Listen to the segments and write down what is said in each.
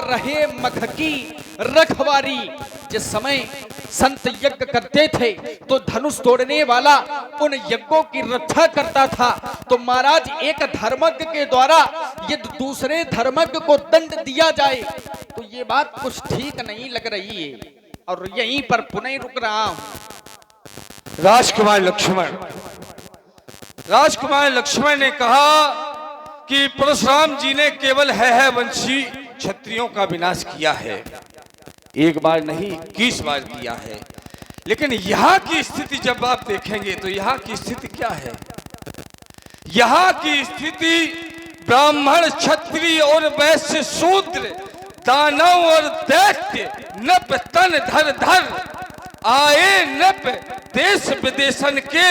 रहे मख की रखवारी। जिस समय संत यज्ञ करते थे तो धनुष तोड़ने वाला उन यज्ञों की रक्षा करता था। तो महाराज एक धर्मज्ञ के द्वारा यदि दूसरे धर्मज्ञ को दंड दिया जाए तो ये बात कुछ ठीक नहीं लग रही है। और यहीं पर पुनः रुक रहा हूं। राजकुमार लक्ष्मण ने कहा कि परशुराम जी ने केवल है वंशी क्षत्रियों का विनाश किया है, एक बार नहीं 21 बार किया है। लेकिन यहाँ की स्थिति जब आप देखेंगे तो यहाँ की स्थिति क्या है? यहाँ की स्थिति ब्राह्मण क्षत्रिय और वैश्य शूद्र दानव और दैत्य नप तन धर धर आए नप देश विदेशन के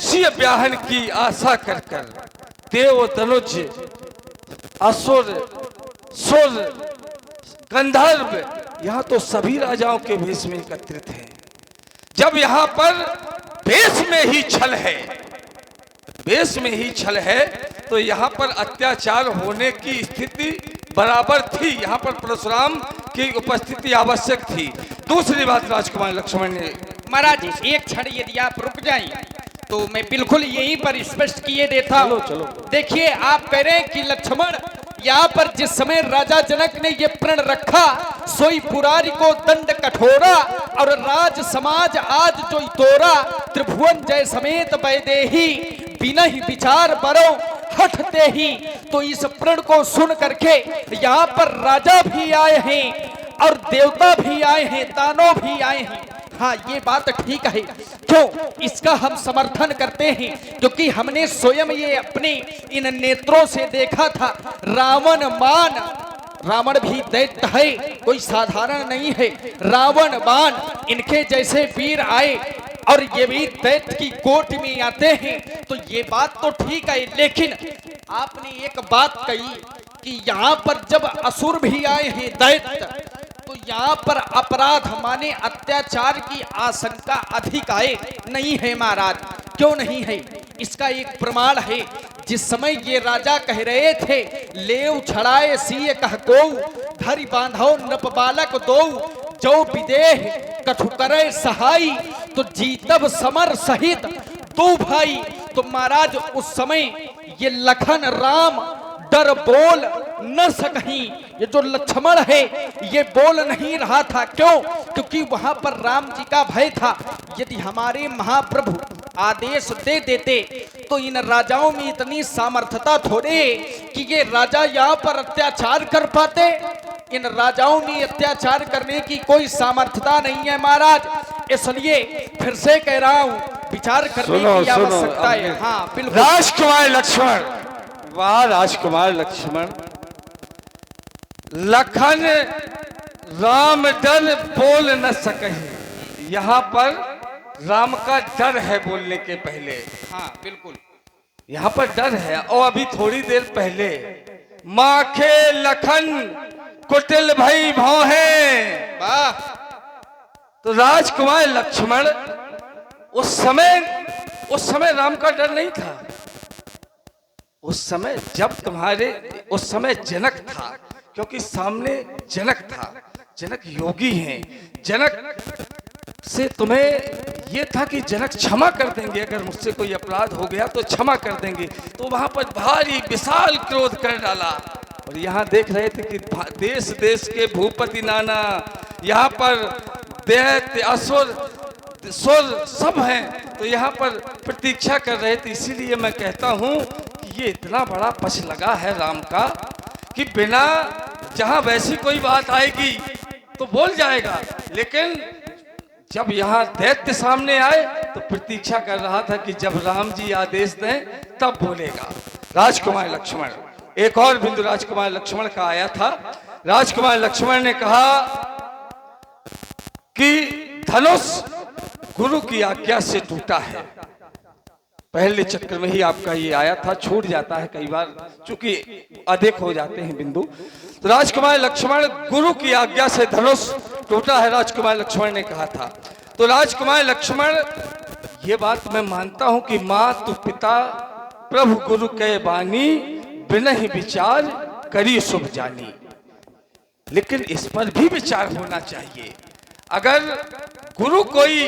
सिय ब्याहन की आशा कर कर देव धनुज असुर सुर गंधर्व यहाँ तो सभी राजाओं के भेष में एकत्रित हैं। जब यहाँ पर वेश में ही छल है, वेश में ही छल है, तो यहाँ पर अत्याचार होने की स्थिति बराबर थी। यहाँ पर परशुराम की उपस्थिति आवश्यक थी। दूसरी बात राजकुमार लक्ष्मण ने, महाराज एक क्षण यदि आप रुक जाएं तो मैं बिल्कुल यहीं पर स्पष्ट किए देता हूँ। देखिए आप कह रहे हैं कि लक्ष्मण यहाँ पर जिस समय राजा जनक ने ये प्रण रखा सोई पुरारी को दंड कठोरा और राज समाज आज जो तोरा त्रिभुवन जय समेत वैदेही बिना ही विचार बरो हटते ही। तो इस प्रण को सुन करके यहाँ पर राजा भी आए हैं और देवता भी आए हैं, दानव भी आए हैं। हाँ ये बात ठीक है। क्यों? इसका हम समर्थन करते हैं क्योंकि हमने स्वयं ये अपने इन नेत्रों से देखा था। रावण मान, रावण भी दैत्य है, कोई साधारण नहीं है। रावण बाण इनके जैसे वीर आए और ये भी दैत्य की कोट में आते हैं। तो ये बात तो ठीक है, लेकिन आपने एक बात कही कि यहाँ पर जब असुर भी आए हैं दैत्य, तो यहाँ पर अपराध माने अत्याचार की आशंका अधिक आए नहीं है महाराज। क्यों नहीं है? इसका एक प्रमाण है। जिस समय ये राजा कह रहे थे लेव छड़ाए सीय कह को धरि बांधो नप बालक दो जो विदेह कठु करे सहाई तो जीतब समर सहित दो भाई। तो महाराज उस समय ये लखन राम डर बोल न सकहीं, ये जो लक्ष्मण है ये बोल नहीं रहा था। क्यों? क्योंकि वहां पर राम जी का भय था। यदि हमारे महाप्रभु आदेश दे देते तो इन राजाओं में इतनी सामर्थ्यता थोड़े कि ये राजा यहाँ पर अत्याचार कर पाते। इन राजाओं में अत्याचार करने की कोई सामर्थ्यता नहीं है महाराज। इसलिए फिर से कह रहा हूँ विचार करने की आवश्यकता है। हाँ बिल्कुल। राजकुमार लक्ष्मण, वाह राजकुमार लक्ष्मण, लखन राम डर बोल न सके। यहाँ पर राम का डर है बोलने के पहले। हाँ बिल्कुल यहाँ पर डर है। और अभी थोड़ी देर पहले माखे लखन कुटिल भई भौहें। वाह। तो राजकुमार लक्ष्मण उस समय राम का डर नहीं था। उस समय जब उस समय जनक था, क्योंकि सामने जनक था, जनक योगी हैं। जनक से तुम्हें यह था कि जनक क्षमा कर देंगे, अगर मुझसे कोई अपराध हो गया तो क्षमा कर देंगे। तो वहां पर भारी विशाल क्रोध कर डाला। और यहाँ देख रहे थे कि देश देश के भूपति नाना, यहाँ पर दैत्य असुर सुर सब हैं, तो यहाँ पर प्रतीक्षा कर रहे थे। इसीलिए मैं कहता हूँ कि ये इतना बड़ा पक्ष लगा है राम का कि बिना जहाँ वैसी कोई बात आएगी तो बोल जाएगा, लेकिन जब यहाँ दैत्य सामने आए तो प्रतीक्षा कर रहा था कि जब राम जी आदेश दें तब बोलेगा। राजकुमार लक्ष्मण, एक और बिंदु राजकुमार लक्ष्मण का आया था। राजकुमार लक्ष्मण ने कहा कि धनुष गुरु की आज्ञा से टूटा है। पहले चक्र में ही आपका ये आया था, छूट जाता है कई बार चूंकि अधिक हो जाते हैं बिंदु। तो राजकुमार लक्ष्मण, गुरु की आज्ञा से धनुष टूटा है, राजकुमार लक्ष्मण ने कहा था। तो राजकुमार लक्ष्मण, ये बात मैं मानता हूं कि माँ तु पिता प्रभु गुरु के बानी बिना ही विचार करी शुभ जानी। लेकिन इस पर भी विचार होना चाहिए। अगर गुरु कोई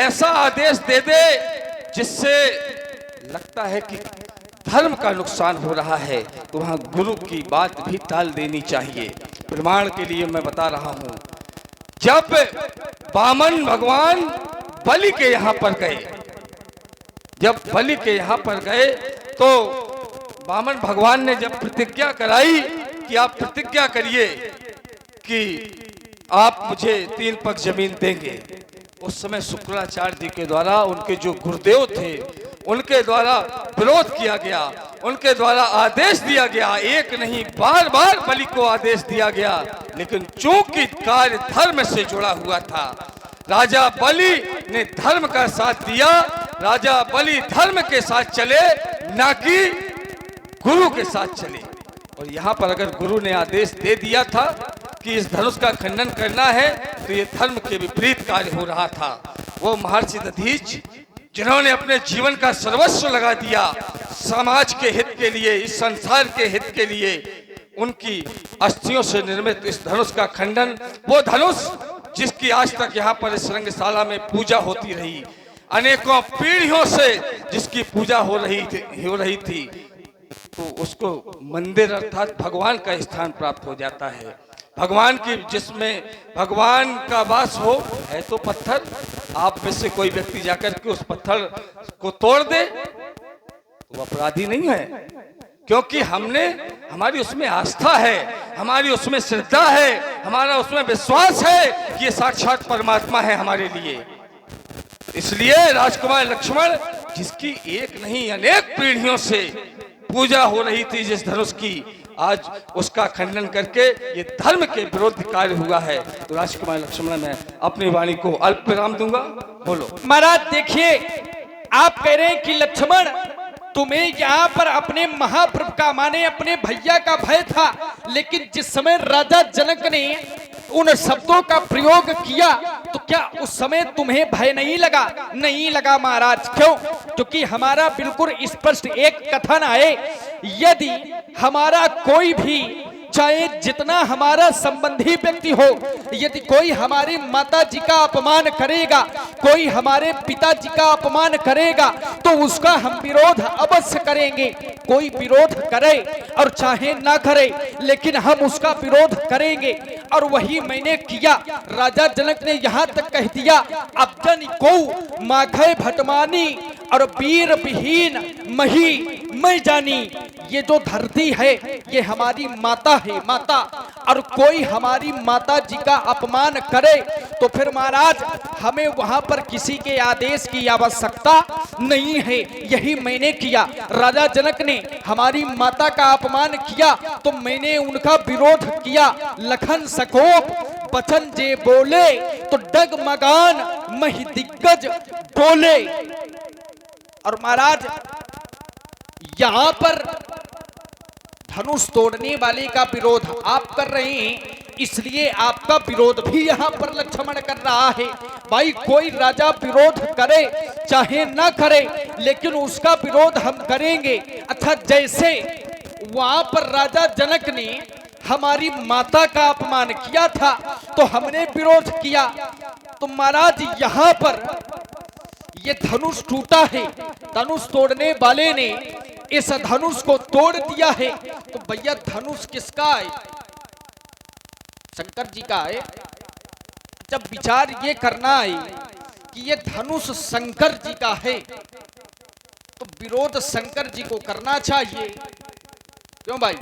ऐसा आदेश दे दे जिससे लगता है कि धर्म का नुकसान हो रहा है, तो वहां गुरु की बात भी टाल देनी चाहिए। प्रमाण के लिए मैं बता रहा हूं, जब वामन भगवान बलि के यहाँ पर गए, जब बलि के यहाँ पर गए तो वामन भगवान ने जब प्रतिज्ञा कराई कि आप प्रतिज्ञा करिए कि आप मुझे 3 पग जमीन देंगे, उस समय शुक्राचार्य जी के द्वारा उनके जो गुरुदेव थे उनके द्वारा विरोध किया गया, उनके द्वारा आदेश दिया गया, एक नहीं बार बार बलि को आदेश दिया गया। लेकिन चूंकि कार्य धर्म से जुड़ा हुआ था, राजा बलि ने धर्म का साथ दिया, राजा बलि धर्म के साथ चले, ना कि गुरु के साथ चले। और यहाँ पर अगर गुरु ने आदेश दे दिया था कि इस धनुष का खंडन करना है, तो ये धर्म के विपरीत कार्य हो रहा था। वो महर्षि दधीच जिन्होंने अपने जीवन का सर्वस्व लगा दिया समाज के हित के लिए, इस संसार के हित के लिए, उनकी अस्थियों से निर्मित इस धनुष का खंडन, वो धनुष जिसकी आज तक यहाँ पर इस रंगशाला में पूजा होती रही, अनेकों पीढ़ियों से जिसकी पूजा हो रही थी, तो उसको मंदिर अर्थात भगवान का स्थान प्राप्त हो जाता है। भगवान की, जिसमें भगवान का वास हो, है तो पत्थर। आप में से कोई व्यक्ति जाकर के उस पत्थर को तोड़ दे तो अपराधी नहीं है, क्योंकि हमारी उसमें आस्था है, हमारी उसमें श्रद्धा है, हमारा उसमें विश्वास है कि ये साक्षात परमात्मा है हमारे लिए। इसलिए राजकुमार लक्ष्मण, जिसकी एक नहीं अनेक पीढ़ियों से पूजा हो रही थी जिस धनुष की, आज उसका खंडन करके ये धर्म के विरोध कार्य हुआ है। तो राजकुमार लक्ष्मण, मैं अपनी वाणी को अल्प विराम दूंगा। बोलो महाराज। देखिए, आप कह रहे हैं कि लक्ष्मण, तुम्हें यहाँ पर अपने महाप्रभु का, माने अपने भैया का भय था, लेकिन जिस समय राजा जनक ने उन शब्दों का प्रयोग किया तो क्या उस समय तुम्हें भय नहीं लगा? नहीं लगा महाराज। क्यों? क्योंकि हमारा बिल्कुल स्पष्ट एक कथन है, यदि हमारा कोई भी, चाहे जितना हमारा संबंधी व्यक्ति हो, यदि कोई हमारी माता जी का अपमान करेगा, कोई हमारे पिताजी का अपमान करेगा, तो उसका हम विरोध अवश्य करेंगे। कोई विरोध करे और चाहे ना करे, लेकिन हम उसका विरोध करेंगे। और वही मैंने किया। राजा जनक ने यहाँ तक कह दिया, अब जन को माघे भटमानी और वीर विहीन मही मैं जानी। ये जो धरती है ये हमारी माता है, माता। और कोई हमारी माता जी का अपमान करे तो फिर महाराज हमें वहां पर किसी के आदेश की आवश्यकता नहीं है। यही मैंने किया। राजा जनक ने हमारी माता का अपमान किया तो मैंने उनका विरोध किया। लखन सकोप बचन जे बोले तो डगमगान मही दिग्गज डोले। और महाराज यहां पर धनुष तोड़ने वाले का विरोध आप कर रहे हैं, इसलिए आपका विरोध भी यहां पर लक्ष्मण कर रहा है। भाई कोई राजा विरोध करे चाहे ना करे, लेकिन उसका विरोध हम करेंगे। अच्छा, जैसे वहां पर राजा जनक ने हमारी माता का अपमान किया था तो हमने विरोध किया, तो महाराज यहां पर ये धनुष टूटा है, धनुष तोड़ने वाले ने इस धनुष को तोड़ दिया है। तो भैया धनुष किसका है? शंकर जी का है। जब विचार ये करना है कि ये धनुष शंकर जी का है, तो विरोध शंकर जी को करना चाहिए। क्यों भाई?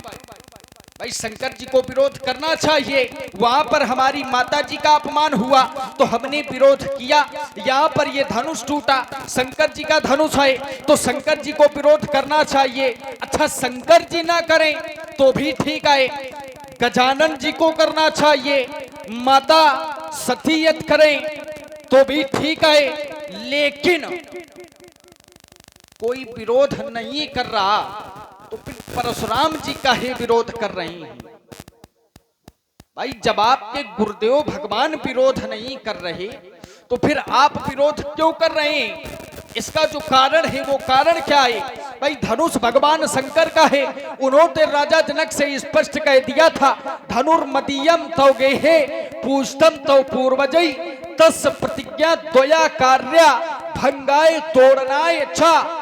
भाई शंकर जी को विरोध करना चाहिए। वहां पर हमारी माता जी का अपमान हुआ तो हमने विरोध किया। यहाँ पर ये धनुष टूटा, शंकर जी का धनुष है, तो शंकर जी को विरोध करना चाहिए। अच्छा, शंकर जी ना करें तो भी ठीक है, गजानन जी को करना चाहिए, माता सती यदि करें तो भी ठीक है, लेकिन कोई विरोध नहीं कर रहा तो फिर परशुराम जी का ही विरोध कर रहे हैं। भाई जब आपके गुरुदेव भगवान विरोध नहीं कर रहे तो फिर आप विरोध क्यों कर रहे हैं? इसका जो कारण है वो कारण क्या है? भाई धनुष भगवान शंकर का है। उन्होंने राजा जनक से स्पष्ट कह दिया था, धनुर्मदीयम तौ गेहे पूष्टम तौ पूर्वजई तस् प्रतिज्ञा द्वया कार्या भंगाए तोड़नाय अच्छा।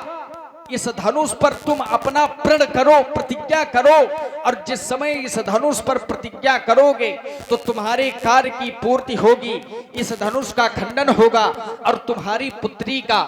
इस धनुष पर तुम अपना प्रण करो, प्रतिज्ञा करो, और जिस समय इस धनुष पर प्रतिज्ञा करोगे तो तुम्हारे कार्य की पूर्ति होगी, इस धनुष का खंडन होगा और तुम्हारी पुत्री का